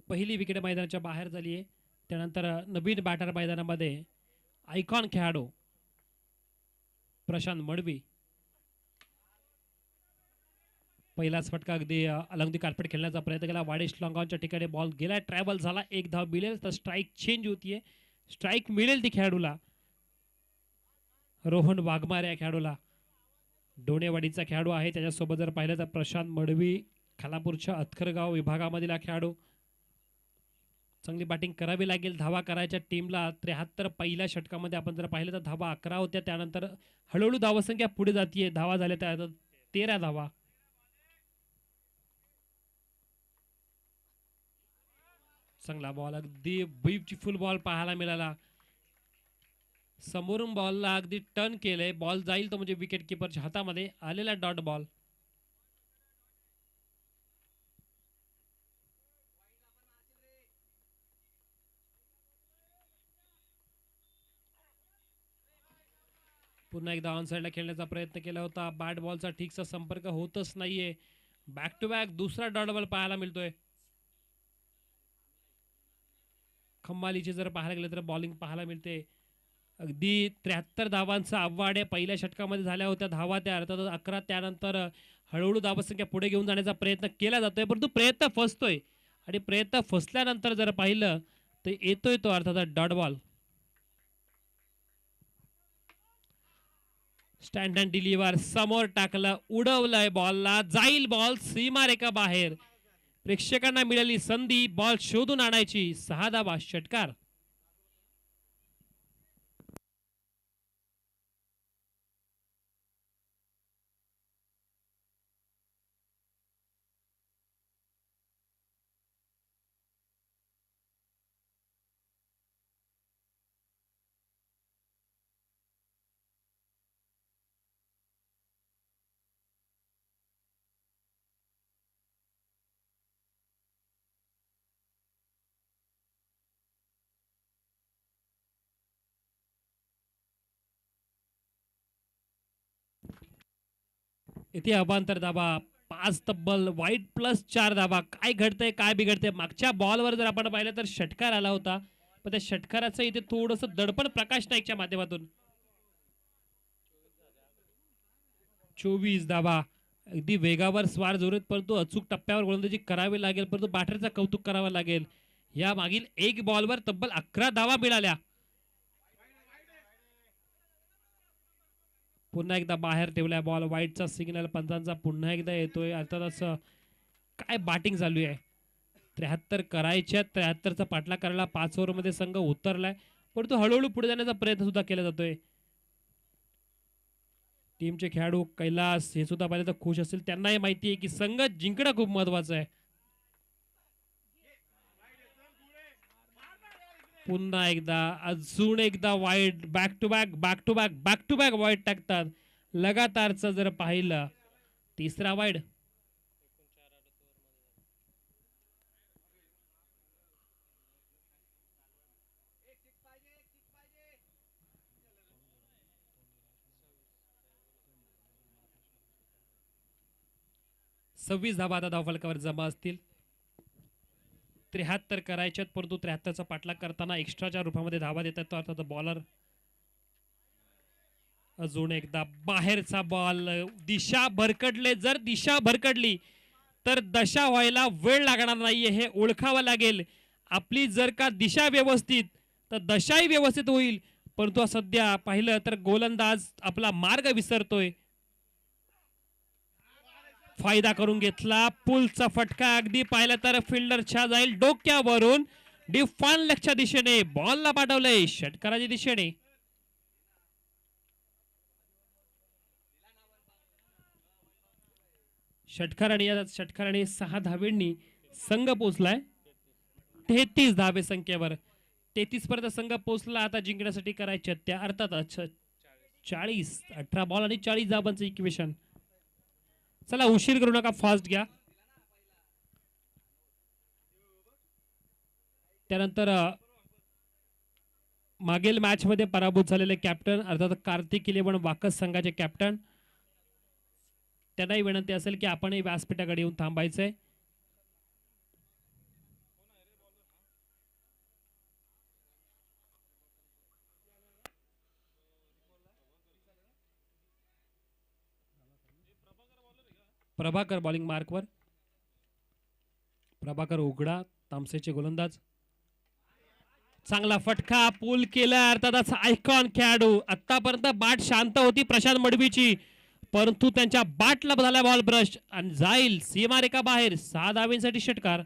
पहिली विकेट मैदानाच्या बाहेर झाली आहे. त्यानंतर नवीन बॅटर मैदानामध्ये आयकॉन खेळाडू प्रशांत मडवी. पहिलाच फटका अगदी अलॉंग दी कार्पेट खेळण्याचा प्रयत्न केला. वाडेश लॉंगॉनच्या ठिकाणी बॉल गेला, ट्रॅव्हल झाला, एक धाव मिळेल तर स्ट्राईक चेंज होतीये. स्ट्राईक मिळेल ती खेळाडूला, रोहन वाघमार या खेळाडूला. डोणेवाडीचा खेळाडू आहे. त्याच्यासोबत जर पाहिलं तर प्रशांत मडवी खालापूरच्या अतखरगाव विभागामधील खेळाडू. चांगली बॅटिंग करावी लागेल धावा करायच्या टीमला. 73 पहिल्या षटकामध्ये आपण जर पाहिलं तर धावा 11 होत्या. त्यानंतर हळूहळू धावसंख्या पुढे जातीये. धावा झाल्या त्या 13 धावा. चांगला बॉल, अगदी ब्युटिफुल बॉल पाहायला मिळाला. समोरून बॉलला अगदी टर्न केलंय. बॉल जाईल तो म्हणजे विकेट किपरच्या हातामध्ये आलेला डॉट बॉल. पुन्हा एकदा ऑन साइडला खेळण्याचा प्रयत्न केला होता. बॅट बॉलचा ठीकसा संपर्क होतच नाहीये. बॅक टू बॅक दुसरा डॉट बॉल पाहायला मिळतोय. खंबालीची जर पाहायला गेलं तर बॉलिंग पाहायला मिळते. अगदी 73 धावांचा आव्हाड पहिल्या षटकामध्ये झाल्या होत्या धावा त्या अर्थात 11. त्यानंतर हळूहळू धावसंख्या पुढे घेऊन जाण्याचा प्रयत्न केला जातोय, परंतु प्रयत्न फसतोय. आणि प्रयत्न फसल्यानंतर जर पाहिलं तर येतोय तो अर्थात dot ball. Stand and deliver समोर टाकलं, उडवलंय बॉलला, जाईल बॉल सीमारेखा बाहेर. प्रेक्षकांना मिळाली संधी बॉल शोधून आणायची. 6 धावा षटकार. इथे अभांतर धाबा 5 तब्बल वाईट प्लस 4 धाबा. काय घडतंय काय बिघडतंय. मागच्या बॉलवर जर आपण पाहिलं तर षटकार आला होता, पण त्या षटकाराचं इथे थोडंसं दडपण प्रकाश नाईकच्या माध्यमातून. 24 धाबा. अगदी वेगावर स्वार जोरात, परंतु अचूक टप्प्यावर गोलंदाजी करावी लागेल, परंतु बॅटरचं कौतुक करावं लागेल. या मागील एक बॉलवर तब्बल 11 धावा मिळाल्या. पुन्हा एकदा बाहेर ठेवलाय बॉल. वाईटचा सिग्नल पंचांचा पुन्हा एकदा येतोय. अर्थातच काय बॅटिंग चालू आहे. 73 करायच्या, 73चा पाठलाग करायला 5 ओव्हरमध्ये संघ उतरलाय, परंतु हळूहळू पुढे जाण्याचा प्रयत्न सुद्धा केला जातोय. टीमचे खेळाडू कैलास हे सुद्धा पाहिलं तर खुश असतील. त्यांनाही माहिती आहे की संघ जिंकणं खूप महत्वाचं आहे. पुन्हा एकदा अजून एकदा wide. Back to back back to back back to back wide टाकतात. लगातारचं जर पाहिलं तिसरा वाईड. सव्वीस धाबा आता धावफलकावर जमा असतील. 73 करायच्यात, परंतु 73चा पाठलाग करताना एक्स्ट्राच्या रूपामध्ये धावा देतात तो अर्थात बॉलर. अजून एकदा बाहेरचा बॉल. दिशा भरकडले, जर दिशा भरकडली तर दशा व्हायला वेळ लागणार नाहीये, हे ओळखावं लागेल. आपली जर का दिशा व्यवस्थित तर दशाही व्यवस्थित होईल, परंतु सध्या पाहिलं तर गोलंदाज आपला मार्ग विसरतोय. फायदा करून घेतला. पुलचा फटका अगदी पाहिलं तर फिल्डरच्या जाईल डोक्यावरून. डिफान लेगच्या दिशेने बॉलला पाठवलंय षटकाराच्या दिशेने. षटकाराने 6 धावेंनी संघ पोहोचलाय 33 धावे संख्येवर. 33 पर्यंत संघ पोहोचला. आता जिंकण्यासाठी करायचे त्या अर्थात 40 18 बॉल आणि 40 धावांचं इक्वेशन. चला उशीर करू नका, फास्ट घ्या. त्यानंतर मागील मॅच मध्ये पराभूत झालेले कॅप्टन अर्थात कार्तिक इलेव्हन वाकस संघाचे कॅप्टन, त्यांनाही विनंती असेल की आपणही व्यासपीठाकडे येऊन थांबायचंय. प्रभाकर बॉलिंग मार्कवर. प्रभाकर उघडा, तामसेचे गोलंदाज. चांगला फटका, पूल केला. अर्थातच आयकॉन खेळाडू. आतापर्यंत बाट शांत होती प्रशांत मडवीची, परंतु त्यांच्या बाटला झाला बॉल ब्रश आणि जाईल सीमारेखा बाहेर. 6 धावांसाठी षटकार.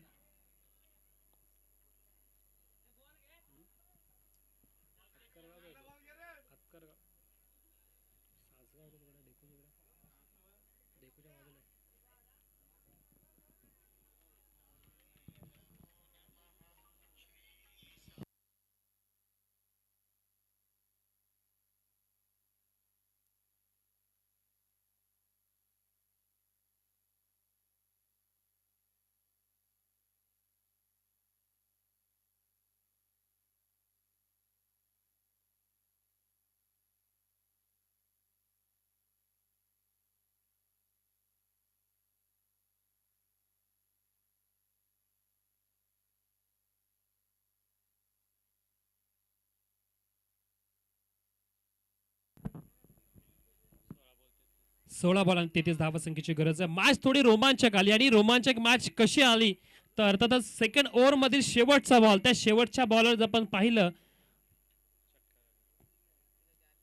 सोळा बॉल आणि 33 धावसंख्येची गरज आहे. मॅच थोडी रोमांचक आली आणि रोमांचक मॅच कशी आली तर अर्थातच सेकंड ओव्हर मधील शेवटचा बॉल, त्या शेवटच्या बॉलवर जर आपण पाहिलं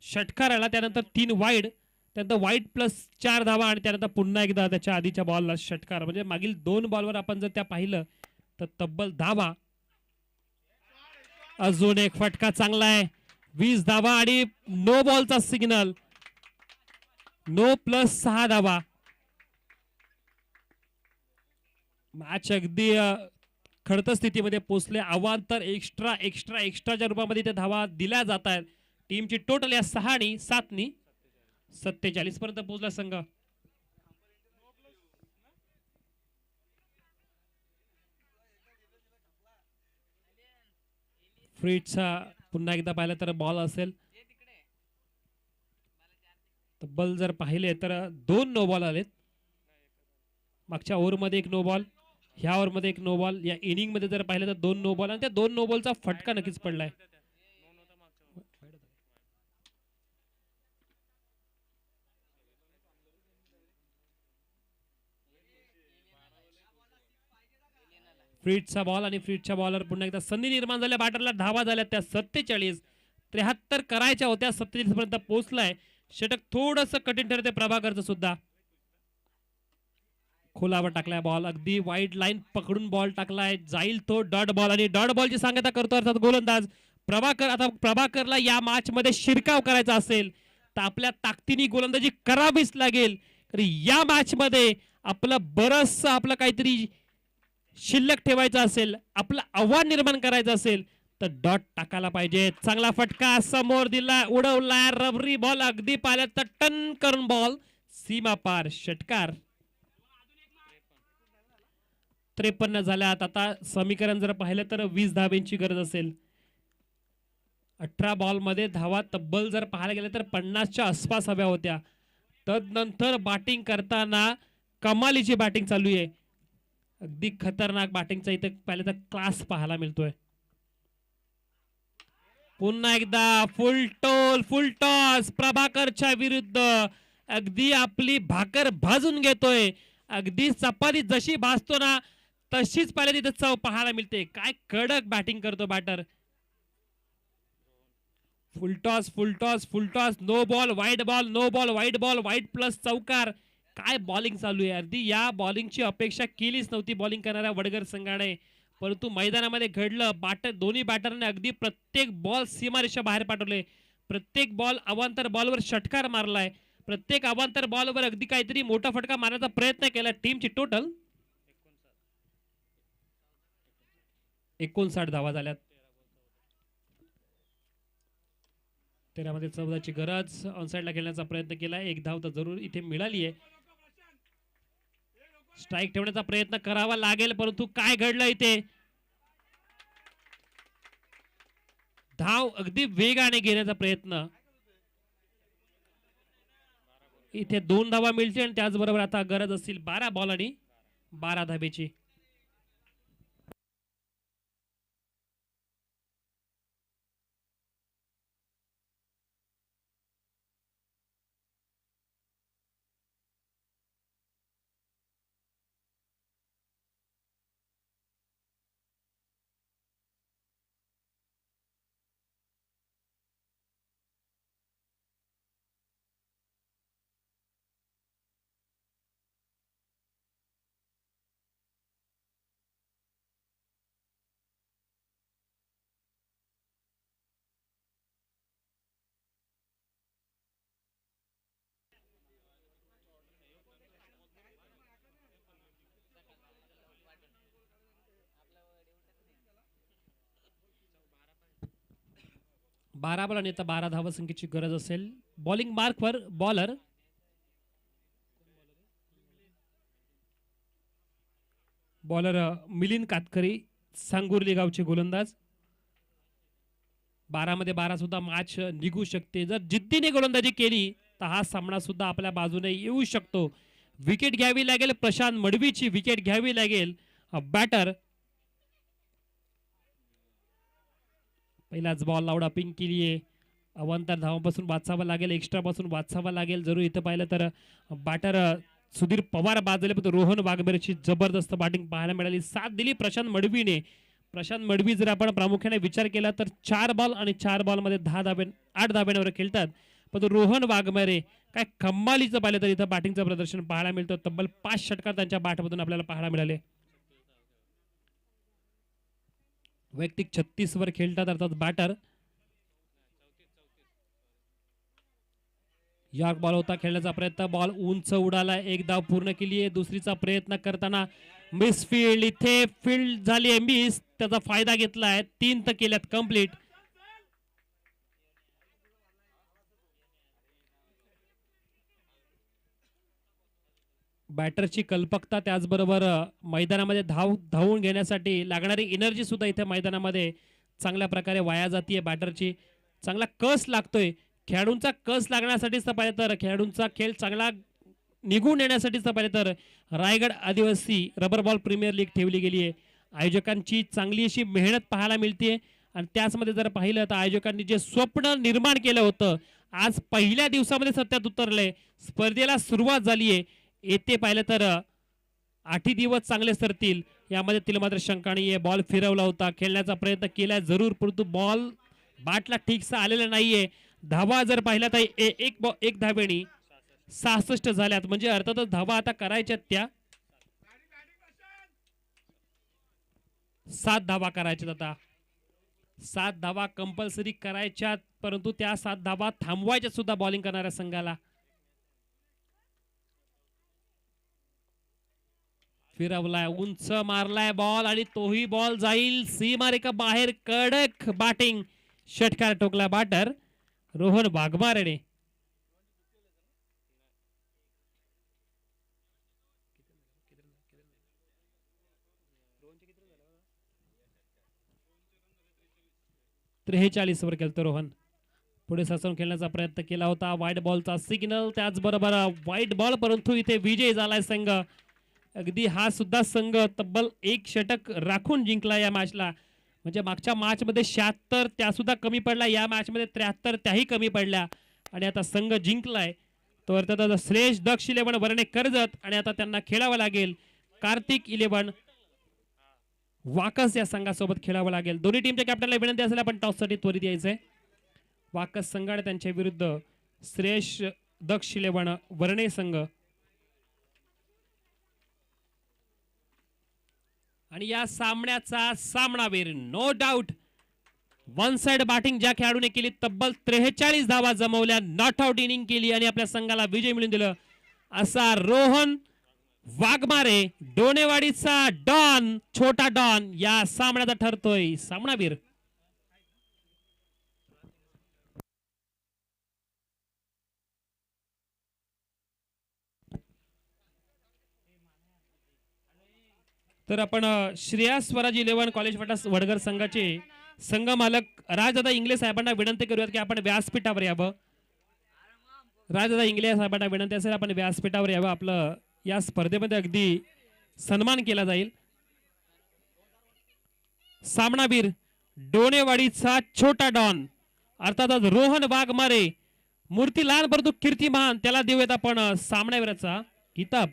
षटकार आला, त्यानंतर 3 वाईड, त्यानंतर वाईड प्लस 4 धावा आणि त्यानंतर पुन्हा एकदा त्याच्या आधीच्या बॉलला षटकार. म्हणजे मागील 2 बॉलवर आपण जर त्या पाहिलं तर तब्बल धावा. अजून एक फटका चांगला आहे. 20 धावा आणि नो बॉलचा सिग्नल. नो प्लस 6 धावा. मॅच अगदी खडतर स्थितीमध्ये पोहोचले. अवांतर एक्स्ट्रा एक्स्ट्रा एक्स्ट्राच्या रूपामध्ये त्या धावा दिल्या जात आहेत. टीमची टोटल या 6 आणि 7 नी 47 पर्यंत पोहोचला संघ. फ्रीजचा पुन्हा एकदा पाहिलं तर बॉल असेल. तब्बल जर पाहिले तर 2 नो बॉल आलेत. मागच्या ओव्हरमध्ये 1 नो बॉल, ह्या ओव्हरमध्ये 1 नो बॉल. या इनिंग मध्ये जर पाहिलं तर 2 नो बॉल आणि त्या 2 नो बॉलचा फटका नक्कीच पडलाय. फ्रीजचा बॉल आणि फ्रीजच्या बॉलवर पुन्हा एकदा संधी निर्माण झाल्या. बॅटरला धावा झाल्या त्या 47. 73 करायच्या होत्या, 47 पर्यंत पोहोचलाय. षटक थोडस कठीण ठरते प्रभाकरचं सुद्धा. खोलावर टाकलाय बॉल, अगदी वाईड लाईन पकडून बॉल टाकलाय. जाईल तो डॉट बॉल आणि डॉट बॉलची सांगता करतो अर्थात गोलंदाज प्रभाकर. आता प्रभाकरला या मॅच मध्ये शिरकाव करायचा असेल तर आपल्या ताकदीने गोलंदाजी करावीच लागेल. या मॅच मध्ये आपलं बरस आपलं काहीतरी शिल्लक ठेवायचं असेल, आपलं आव्हान निर्माण करायचं असेल तर डॉट टाकायला पाहिजे. चांगला फटका समोर दिला, उडवला, रबरी बॉल अगदी पाहिला तर टन करून बॉल सीमा पार. षटकार. 53 झाल्यात. आता समीकरण जर पाहिलं तर 20 धावांची गरज असेल. 18 बॉल मध्ये धावा तब्बल जर पाहायला गेलं तर 50च्या आसपास हव्या होत्या. तदनंतर बॅटिंग करताना कमालीची बॅटिंग चालू आहे. अगदी खतरनाक बॅटिंगचा इथे पाहिलं तर क्लास पाहायला मिळतोय. पुन्हा एकदा फुल टॉस प्रभाकरच्या विरुद्ध. अगदी आपली भाकर भाजून घेतोय. अगदी चपाती जशी भाजतो ना तशीच पाहिलं तिथे चव पाहायला मिळते. काय कडक बॅटिंग करतो batter. Full toss, no ball, wide ball, no ball, wide ball, wide plus चौकार. काय बॉलिंग चालू आहे. अगदी या बॉलिंगची अपेक्षा केलीच नव्हती बॉलिंग करणाऱ्या वडगर संघाने, परंतु मैदानामध्ये घडलं. दोन्ही बॅटरने अगदी प्रत्येक बॉल सीमारेषा बाहेर पाठवले. प्रत्येक बॉल अवांतर बॉलवर षटकार मारलाय. प्रत्येक अवांतर बॉलवर अगदी काहीतरी मोठा फटका मारण्याचा प्रयत्न केला. टीमची टोटल 59 धावा झाल्यात. 13 मध्ये 14ची गरज. ऑनसाइडला खेळण्याचा प्रयत्न केला. 1 धाव तर जरूर इथे मिळाली आहे. स्ट्राईक ठेवण्याचा प्रयत्न करावा लागेल, परंतु काय घडलं इथे. धाव अगदी वेगाने घेण्याचा प्रयत्न. इथे 2 धावा मिळतील आणि त्याचबरोबर आता गरज असतील 12 बॉल आणि 12 धावेची. 12 बॉल आणि आता 12 धावसंख्येची गरज असेल. बॉलिंग मार्कवर बॉलर मिलिंद कातकरी, सांगुर्ली गावचे गोलंदाज. 12 मध्ये 12 सुद्धा मॅच निघू शकते. जर जिद्दीने गोलंदाजी केली तर हा सामना सुद्धा आपल्या बाजूने येऊ शकतो. विकेट घ्यावी लागेल, प्रशांत मडवीची विकेट घ्यावी लागेल. बॅटर पहिलाच बॉल लावडा पिंक केली आहे. अवांतर धावांपासून वाचावं लागेल, एक्स्ट्रा पासून वाचावं लागेल. जरूर इथं पाहिलं तर बॅटर सुधीर पवार बाजले, पण रोहन वाघमेरेची जबरदस्त बॅटिंग पाहायला मिळाली. साथ दिली प्रशांत मडवीने. प्रशांत मडवी जर आपण प्रामुख्याने विचार केला तर 4 बॉल आणि 4 बॉल मध्ये 8 धाब्यांवर खेळतात. पण रोहन वाघमेरे काय कमालीचं पाहिलं तर इथं बॅटिंगचं प्रदर्शन पाहायला मिळतं. तब्बल 5 षटकार त्यांच्या बॅटमधून आपल्याला पाहायला मिळाले. वैयक्तिक 36 वर खेळतात अर्थात बॅटर. यॉर्क बॉल होता, खेळण्याचा प्रयत्न, बॉल उंच उडाला, एक धाव पूर्ण केली आहे. दुसरीचा प्रयत्न करताना मिस फील्ड, इथे फील्ड झाली आहे मिस, त्याचा फायदा घेतलाय. 3 तर केल्यात कंप्लीट. बॅटरची कल्पकता, त्याचबरोबर मैदानामध्ये धावून घेण्यासाठी लागणारी एनर्जी सुद्धा इथे मैदानामध्ये चांगल्या प्रकारे वाया जाते. बॅटरची चांगला कस लागतोय. खेळाडूंचा कस लागण्यासाठीच तर पाहिजे तर खेळाडूंचा खेळ चांगला निघून येण्यासाठीच तर पाहिजे तर रायगड आदिवासी रबर बॉल प्रीमियर लीग ठेवली गेली आहे. आयोजकांची चांगली अशी मेहनत पाहायला मिळते. आणि त्याचमध्ये जर पाहिलं तर आयोजकांनी जे स्वप्न निर्माण केलं होतं आज पहिल्या दिवसामध्ये सत्यात उतरलंय. स्पर्धेला सुरुवात झाली आहे. येथे पाहिलं तर 8 दिवस चांगले सरतील यामध्ये तिला मात्र शंका नाहीये. बॉल फिरवला होता, खेळण्याचा प्रयत्न केला जरूर, परंतु बॉल बॅटला ठीकसा आलेला नाहीये. धावा जर पाहिला तर एक धावेनी 66 झाल्यात, म्हणजे अर्थातच धावा आता करायच्यात त्या 7 धावा करायच्यात. आता 7 धावा कंपल्सरी करायच्यात, परंतु त्या 7 धावा थांबवायच्या सुद्धा बॉलिंग करणाऱ्या संघाला. फिरवलाय, उंच मारलाय बॉल आणि तोही बॉल जाईल सीमारेखा बाहेर. कडक बॅटिंग, षटकार ठोकला बॅटर रोहन वाघमारेने. त्रेचाळीस वर केलं रोहन. पुढे साचून खेळण्याचा प्रयत्न केला होता. व्हाईट बॉलचा सिग्नल, त्याचबरोबर व्हाईट बॉल, परंतु इथे विजय झालाय संघ. अगदी हा सुद्धा संघ तब्बल 1 षटक राखून जिंकला या मॅचला. म्हणजे मागच्या मॅच मध्ये 76 त्या सुद्धा कमी पडला, या मॅच मध्ये 73 त्याही कमी पडल्या आणि आता संघ जिंकलाय. तो अर्थात श्रेष्ठ दक्ष 11 वरणे कर्जत आणि आता त्यांना खेळावं लागेल कार्तिक 11 वाकस या संघासोबत खेळावं लागेल. दोन्ही टीमच्या कॅप्टनला विनंती असेल आपण टॉससाठी त्वरित यायचंय. वाकस संघ आणि त्यांच्या विरुद्ध श्रेष्ठ दक्ष 11 वरणे संघ. आणि या सामन्याचा सामनावीर no doubt one side batting ज्या खेळाडूने केली, तब्बल 43 धावा जमवल्या, नॉट आउट इनिंग केली आणि आपल्या संघाला विजय मिळवून दिलं असा रोहन वाघमारे, डोनेवाडीचा डॉन, छोटा डॉन या सामन्याचा ठरतोय सामनावीर. तर आपण श्रेया स्वराज 11 कॉलेज फाटा वडगर संघाचे संघ मालक राजदादा इंगले साहेबांना विनंती करूयात की आपण व्यासपीठावर यावं. राजदादा इंगले साहेबांना विनंती असेल आपण व्यासपीठावर यावं. आपलं या स्पर्धेमध्ये अगदी सन्मान केला जाईल. सामनावीर डोनेवाडीचा छोटा डॉन अर्थातच रोहन वाघमारे, मूर्तीलाल परंतु कीर्तिमान, त्याला देऊयात आपण सामनावीराचा किताब.